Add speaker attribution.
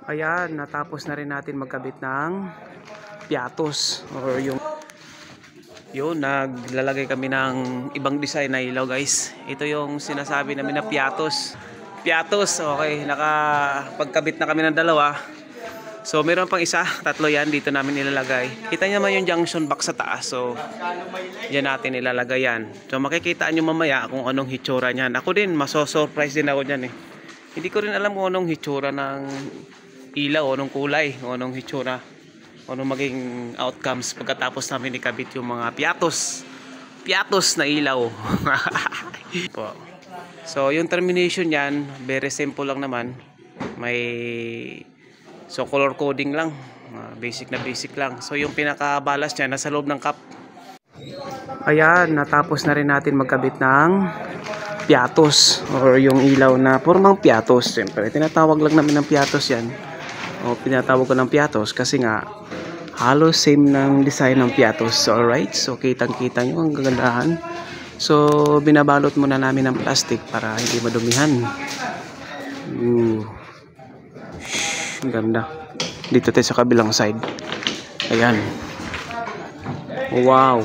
Speaker 1: Ayan, natapos na rin natin magkabit ng piatos or yun, naglalagay kami ng ibang design na ilaw, guys. Ito yung sinasabi namin na piatos. Piatos, okay, nakapagkabit na kami ng dalawa. So meron pang isa, tatlo yan, dito namin ilalagay. Kita nyo naman yung junction box sa taas. So yan natin ilalagay yan. So makikita nyo mamaya kung anong hitsura nyan. Ako din, maso-surprise din ako dyan eh. Hindi ko rin alam kung anong hitsura ng ilaw, anong kulay, anong hitsura, anong maging outcomes pagkatapos namin ikabit yung mga piatos na ilaw. So yung termination yan, very simple lang naman. So color coding lang, basic lang. So yung pinaka-balas niya nasa loob ng cup. Ayan, natapos na rin natin magkabit ng piatos or yung ilaw na formang piatos. Siyempre, tinatawag lang namin ng piatos yan. O pinatawag ko ng piatos kasi nga halos same ng design ng piatos. Alright, so kitang-kita nyo ang gagandahan. So binabalot muna namin ng plastic para hindi madumihan. Ang ganda. Dito tayo sa kabilang side. Ayan. Wow.